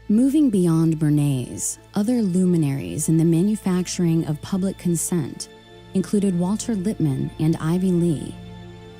Moving beyond Bernays, other luminaries in the manufacturing of public consent included Walter Lippmann and Ivy Lee,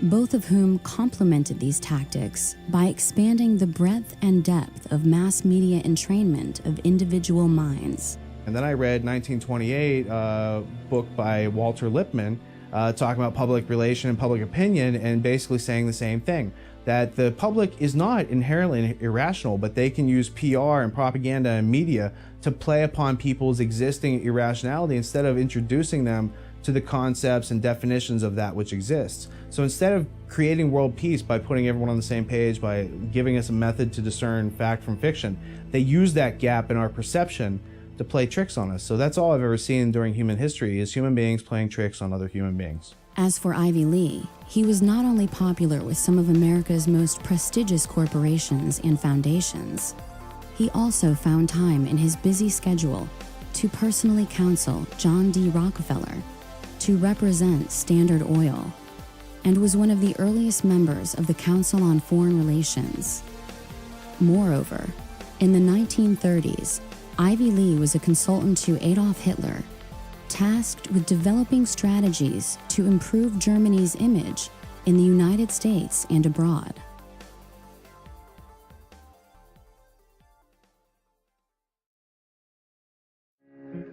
both of whom complemented these tactics by expanding the breadth and depth of mass media entrainment of individual minds. And then I read 1928, a book by Walter Lippmann, talking about public relation and public opinion, and basically saying the same thing, that the public is not inherently irrational, but they can use PR and propaganda and media to play upon people's existing irrationality instead of introducing them to the concepts and definitions of that which exists. So instead of creating world peace by putting everyone on the same page, by giving us a method to discern fact from fiction, they use that gap in our perception to play tricks on us. So that's all I've ever seen during human history, is human beings playing tricks on other human beings. As for Ivy Lee, he was not only popular with some of America's most prestigious corporations and foundations, he also found time in his busy schedule to personally counsel John D. Rockefeller, to represent Standard Oil, and was one of the earliest members of the Council on Foreign Relations. Moreover, in the 1930s, Ivy Lee was a consultant to Adolf Hitler, tasked with developing strategies to improve Germany's image in the United States and abroad.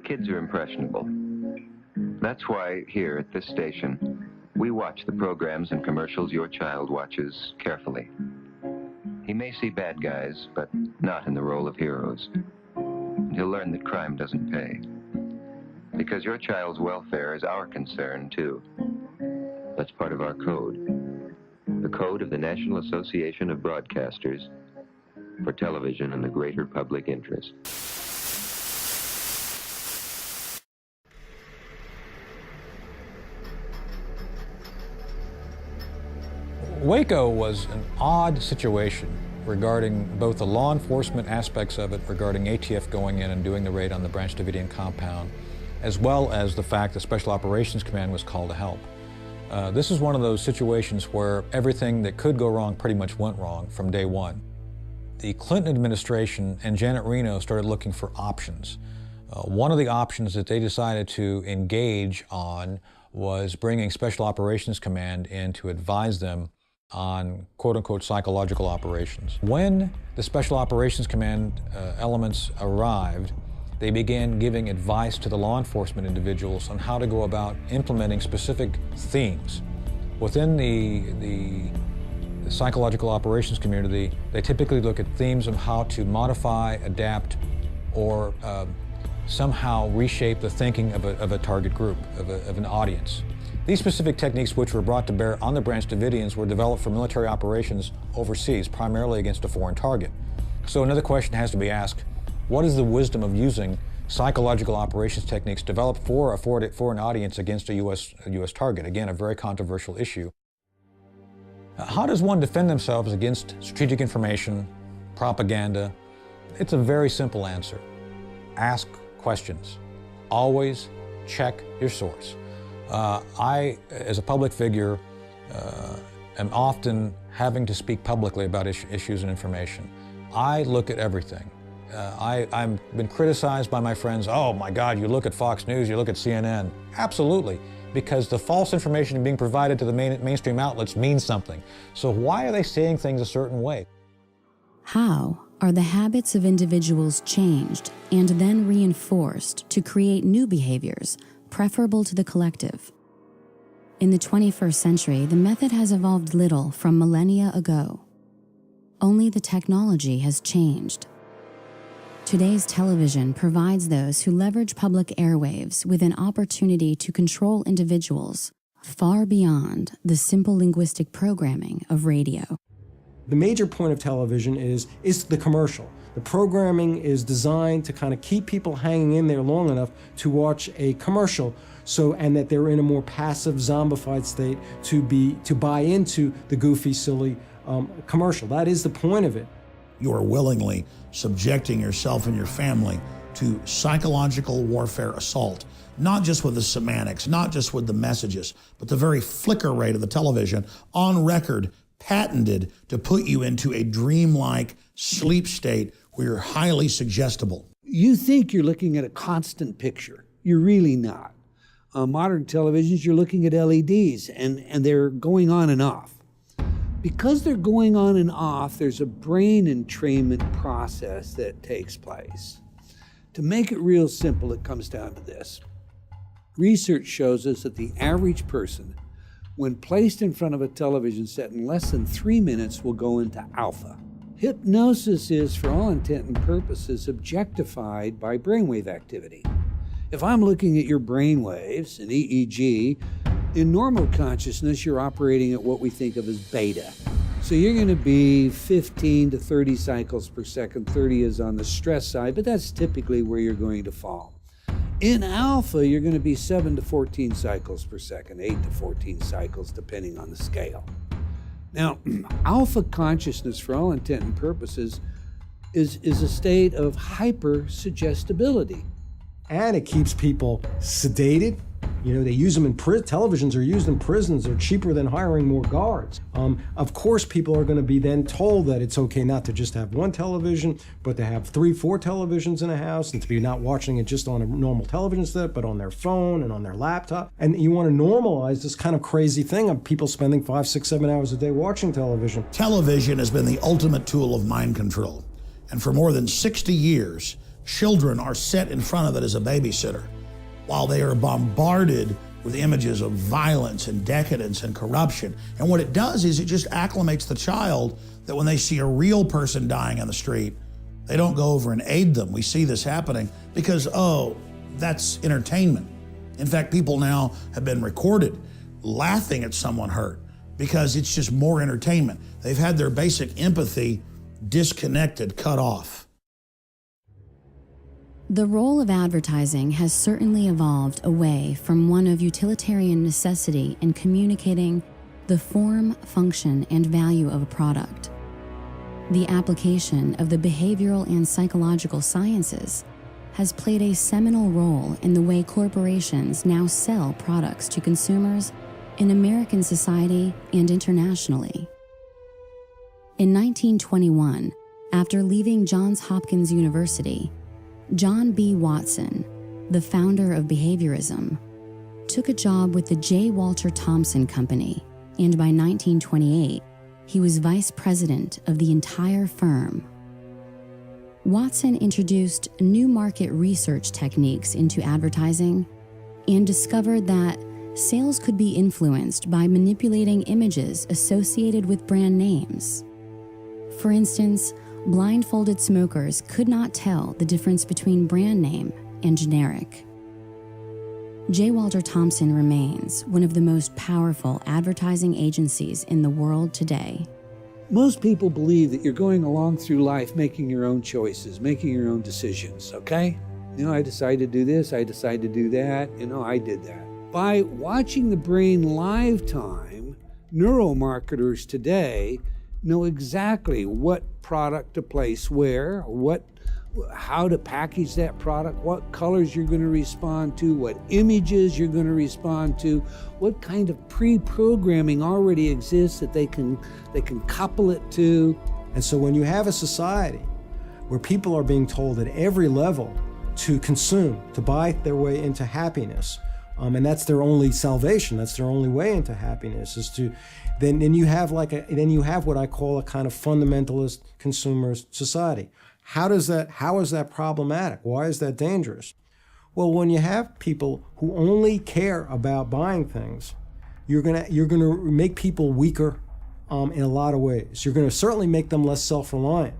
Kids are impressionable. That's why here at this station, we watch the programs and commercials your child watches carefully. He may see bad guys, but not in the role of heroes. He'll learn that crime doesn't pay. Because your child's welfare is our concern, too. That's part of our code. The code of the National Association of Broadcasters for television and the greater public interest. Waco was an odd situation regarding both the law enforcement aspects of it, regarding ATF going in and doing the raid on the Branch Davidian compound, as well as the fact that Special Operations Command was called to help. This is one of those situations where everything that could go wrong pretty much went wrong from day one. The Clinton administration and Janet Reno started looking for options. One of the options that they decided to engage on was bringing Special Operations Command in to advise them on quote-unquote psychological operations. When the Special Operations Command elements arrived, they began giving advice to the law enforcement individuals on how to go about implementing specific themes. Within the psychological operations community, they typically look at themes of how to modify, adapt, or somehow reshape the thinking of a target group, of an audience. These specific techniques, which were brought to bear on the Branch Davidians, were developed for military operations overseas, primarily against a foreign target. So another question has to be asked: what is the wisdom of using psychological operations techniques developed for an audience against a U.S. target? Again, a very controversial issue. How does one defend themselves against strategic information, propaganda? It's a very simple answer. Ask questions. Always check your source. I, as a public figure, am often having to speak publicly about issues and information. I look at everything. I've been criticized by my friends. Oh my God, you look at Fox News, you look at CNN. Absolutely, because the false information being provided to the mainstream outlets means something. So why are they saying things a certain way? How are the habits of individuals changed and then reinforced to create new behaviors preferable to the collective? In the 21st century, the method has evolved little from millennia ago. Only the technology has changed. Today's television provides those who leverage public airwaves with an opportunity to control individuals far beyond the simple linguistic programming of radio. The major point of television is the commercial. The programming is designed to kind of keep people hanging in there long enough to watch a commercial, and that they're in a more passive, zombified state to buy into the goofy, silly commercial. That is the point of it. You are willingly subjecting yourself and your family to psychological warfare assault, not just with the semantics, not just with the messages, but the very flicker rate of the television, on record, patented to put you into a dreamlike sleep state We are highly suggestible. You think you're looking at a constant picture. You're really not. Modern televisions, you're looking at LEDs, and they're going on and off. Because they're going on and off, there's a brain entrainment process that takes place. To make it real simple, it comes down to this. Research shows us that the average person, when placed in front of a television set in less than 3 minutes, will go into alpha. Hypnosis is, for all intent and purposes, objectified by brainwave activity. If I'm looking at your brainwaves, an EEG, in normal consciousness, you're operating at what we think of as beta. So you're going to be 15 to 30 cycles per second. 30 is on the stress side, but that's typically where you're going to fall. In alpha, you're going to be 7 to 14 cycles per second, 8 to 14 cycles, depending on the scale. Now, alpha consciousness, for all intent and purposes, is a state of hyper-suggestibility. And it keeps people sedated. You know, they use them in televisions are used in prisons. They're cheaper than hiring more guards. Of course, people are going to be then told that it's okay not to just have one television, but to have 3, 4 televisions in a house, and to be not watching it just on a normal television set, but on their phone and on their laptop. And you want to normalize this kind of crazy thing of people spending 5, 6, 7 hours a day watching television. Television has been the ultimate tool of mind control. And for more than 60 years, children are set in front of it as a babysitter, while they are bombarded with images of violence and decadence and corruption. And what it does is it just acclimates the child that when they see a real person dying on the street, they don't go over and aid them. We see this happening because, oh, that's entertainment. In fact, people now have been recorded laughing at someone hurt because it's just more entertainment. They've had their basic empathy disconnected, cut off. The role of advertising has certainly evolved away from one of utilitarian necessity in communicating the form, function, and value of a product. The application of the behavioral and psychological sciences has played a seminal role in the way corporations now sell products to consumers in American society and internationally. In 1921, after leaving Johns Hopkins University, John B. Watson, the founder of behaviorism, took a job with the J. Walter Thompson Company, and by 1928, he was vice president of the entire firm. Watson introduced new market research techniques into advertising and discovered that sales could be influenced by manipulating images associated with brand names. For instance, blindfolded smokers could not tell the difference between brand name and generic. J. Walter Thompson remains one of the most powerful advertising agencies in the world today. Most people believe that you're going along through life making your own choices, making your own decisions, okay? You know, I decided to do this, I decided to do that, I did that. By watching the brain live time, neuromarketers today know exactly what product to place where, how to package that product, what colors you're going to respond to, what images you're going to respond to, what kind of pre-programming already exists that they can couple it to. And so when you have a society where people are being told at every level to consume, to buy their way into happiness, and that's their only salvation, that's their only way into happiness, is to then you have what I call a kind of fundamentalist consumer society. How is that problematic? Why is that dangerous? Well, when you have people who only care about buying things, you're gonna make people weaker in a lot of ways. You're gonna certainly make them less self-reliant.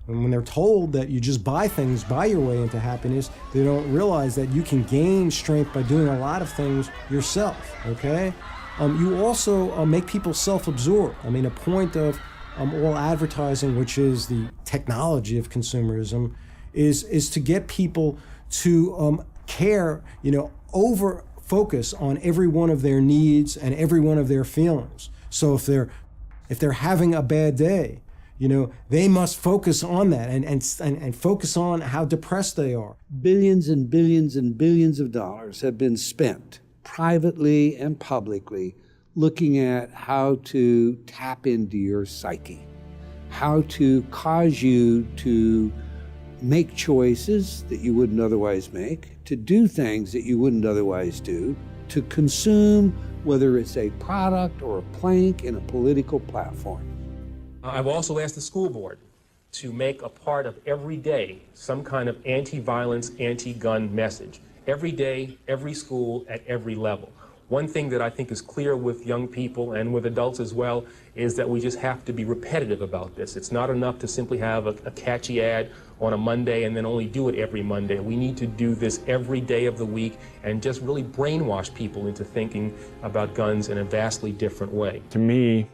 And when they're told that you just buy things, buy your way into happiness, they don't realize that you can gain strength by doing a lot of things yourself, okay? You also make people self-absorbed. I mean, a point of all advertising, which is the technology of consumerism, is to get people to care, over focus on every one of their needs and every one of their feelings. So if they're having a bad day, they must focus on that and focus on how depressed they are. Billions and billions and billions of dollars have been spent privately and publicly looking at how to tap into your psyche, how to cause you to make choices that you wouldn't otherwise make, to do things that you wouldn't otherwise do, to consume, whether it's a product or a plank in a political platform. I've also asked the school board to make a part of every day some kind of anti-violence, anti-gun message. Every day, every school, at every level. One thing that I think is clear with young people and with adults as well is that we just have to be repetitive about this. It's not enough to simply have a catchy ad on a Monday and then only do it every Monday. We need to do this every day of the week and just really brainwash people into thinking about guns in a vastly different way. To me,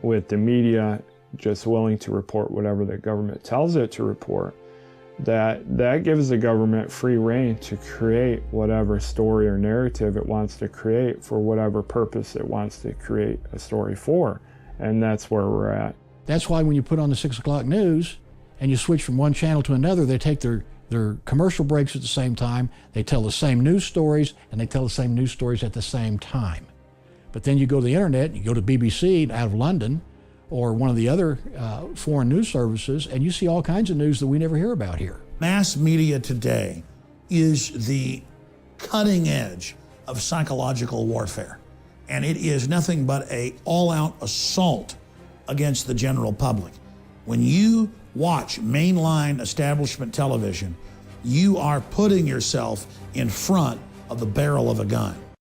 with the media just willing to report whatever the government tells it to report, that gives the government free rein to create whatever story or narrative it wants to create for whatever purpose it wants to create a story for. And that's where we're at. That's why when you put on the 6 o'clock news and you switch from one channel to another, they take their commercial breaks at the same time, they tell the same news stories, and they tell the same news stories at the same time. But then you go to the internet, you go to BBC out of London, or one of the other foreign news services, and you see all kinds of news that we never hear about here. Mass media today is the cutting edge of psychological warfare, and it is nothing but an all-out assault against the general public. When you watch mainline establishment television, you are putting yourself in front of the barrel of a gun.